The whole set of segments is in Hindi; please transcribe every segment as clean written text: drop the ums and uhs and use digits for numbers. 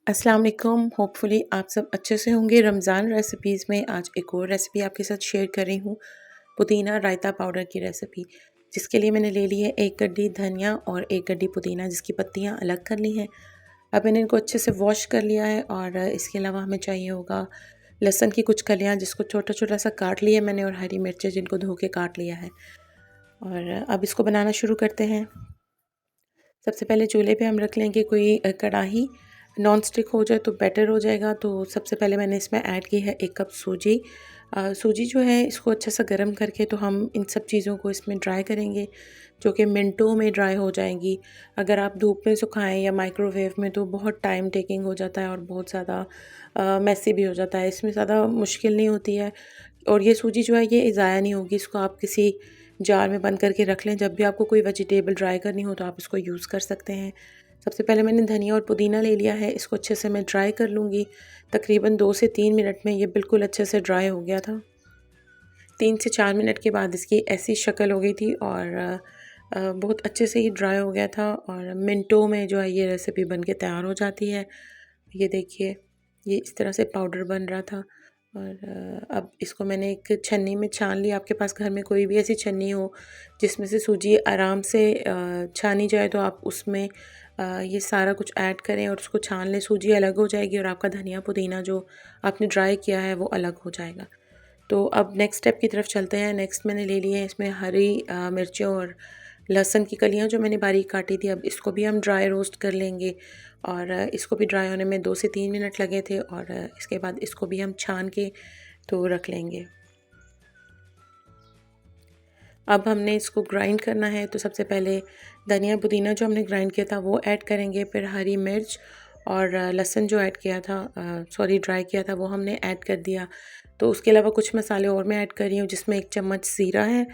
अस्सलाम वालेकुम। होपफुली आप सब अच्छे से होंगे। रमज़ान रेसिपीज़ में आज एक और रेसिपी आपके साथ शेयर कर रही हूँ, पुदीना रायता पाउडर की रेसिपी। जिसके लिए मैंने ले ली है 1 गड्डी धनिया और 1 गड्डी पुदीना, जिसकी पत्तियाँ अलग कर ली हैं। अब मैंने इनको अच्छे से वॉश कर लिया है और इसके अलावा हमें चाहिए होगा लहसुन की कुछ कलियाँ, जिसको छोटा-छोटा सा काट लिया मैंने, और हरी मिर्चें जिनको धो के काट लिया है। और अब इसको बनाना शुरू करते हैं। सबसे पहले चूल्हे पे हम रख लेंगे कोई कढ़ाई, नॉन स्टिक हो जाए तो बेटर हो जाएगा। तो सबसे पहले मैंने इसमें ऐड की है 1 कप सूजी। सूजी जो है इसको अच्छा सा गर्म करके तो हम इन सब चीज़ों को इसमें ड्राई करेंगे, जो कि मिनटों में ड्राई हो जाएंगी। अगर आप धूप में सुखाएं या माइक्रोवेव में तो बहुत टाइम टेकिंग हो जाता है और बहुत ज़्यादा मैसी भी हो जाता है। इसमें ज़्यादा मुश्किल नहीं होती है, और ये सूजी जो है ये ज़ाया नहीं होगी। इसको आप किसी जार में बंद करके रख लें, जब भी आपको कोई वेजिटेबल ड्राई करनी हो तो आप इसको यूज़ कर सकते हैं। सबसे पहले मैंने धनिया और पुदीना ले लिया है, इसको अच्छे से मैं ड्राई कर लूँगी। तकरीबन 2 से 3 मिनट में ये बिल्कुल अच्छे से ड्राई हो गया था। 3 से 4 मिनट के बाद इसकी ऐसी शक्ल हो गई थी और बहुत अच्छे से ही ड्राई हो गया था, और मिनटों में जो है ये रेसिपी बन के तैयार हो जाती है। ये देखिए, ये इस तरह से पाउडर बन रहा था। और अब इसको मैंने एक छन्नी में छान लिया। आपके पास घर में कोई भी ऐसी छन्नी हो जिसमें से सूजी आराम से छानी जाए तो आप उसमें ये सारा कुछ ऐड करें और उसको छान लें। सूजी अलग हो जाएगी और आपका धनिया पुदीना जो आपने ड्राई किया है वो अलग हो जाएगा। तो अब नेक्स्ट स्टेप की तरफ चलते हैं। नेक्स्ट मैंने ले लिए है इसमें हरी मिर्चें और लहसुन की कलियां जो मैंने बारीक काटी थी। अब इसको भी हम ड्राई रोस्ट कर लेंगे, और इसको भी ड्राई होने में 2 से 3 मिनट लगे थे। और इसके बाद इसको भी हम छान के तो रख लेंगे। अब हमने इसको ग्राइंड करना है, तो सबसे पहले धनिया पुदीना जो हमने ग्राइंड किया था वो ऐड करेंगे, फिर हरी मिर्च और लहसुन जो ऐड किया था, सॉरी ड्राई किया था, वो हमने ऐड कर दिया। तो उसके अलावा कुछ मसाले और मैं ऐड कर रही हूँ, जिसमें 1 चम्मच ज़ीरा है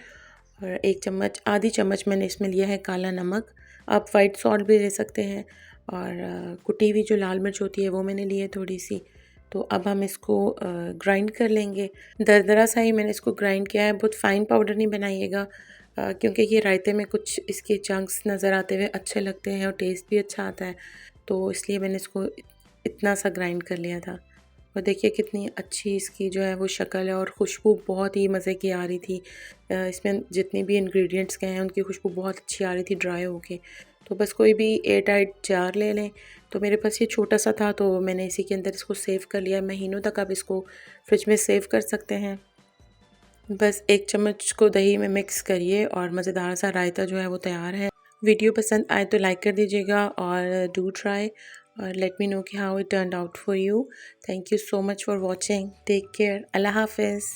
और 1 चम्मच आधी चम्मच मैंने इसमें लिया है काला नमक। आप वाइट सॉल्ट भी ले सकते हैं। और कुटी हुई जो लाल मिर्च होती है वो मैंने ली है थोड़ी सी। तो अब हम इसको ग्राइंड कर लेंगे। दरदरा सा ही मैंने इसको ग्राइंड किया है, बहुत फ़ाइन पाउडर नहीं बनाइएगा, क्योंकि ये रायते में कुछ इसके चंक्स नज़र आते हुए अच्छे लगते हैं और टेस्ट भी अच्छा आता है। तो इसलिए मैंने इसको इतना सा ग्राइंड कर लिया था। और देखिए कितनी अच्छी इसकी जो है वो शक्ल है, और खुशबू बहुत ही मज़े की आ रही थी। इसमें जितने भी इंग्रेडिएंट्स गए हैं उनकी खुशबू बहुत अच्छी आ रही थी ड्राई होके। तो बस कोई भी एयर टाइट जार ले लें। तो मेरे पास ये छोटा सा था तो मैंने इसी के अंदर इसको सेव कर लिया। महीनों तक आप इसको फ्रिज में सेव कर सकते हैं। बस 1 चम्मच को दही में मिक्स करिए और मज़ेदार सा रायता जो है वो तैयार है। वीडियो पसंद आए तो लाइक कर दीजिएगा और डू ट्राई और लेट मी नो कि how it turned out for you. Thank you so much for watching. Take care. अल्लाह हाफिज़।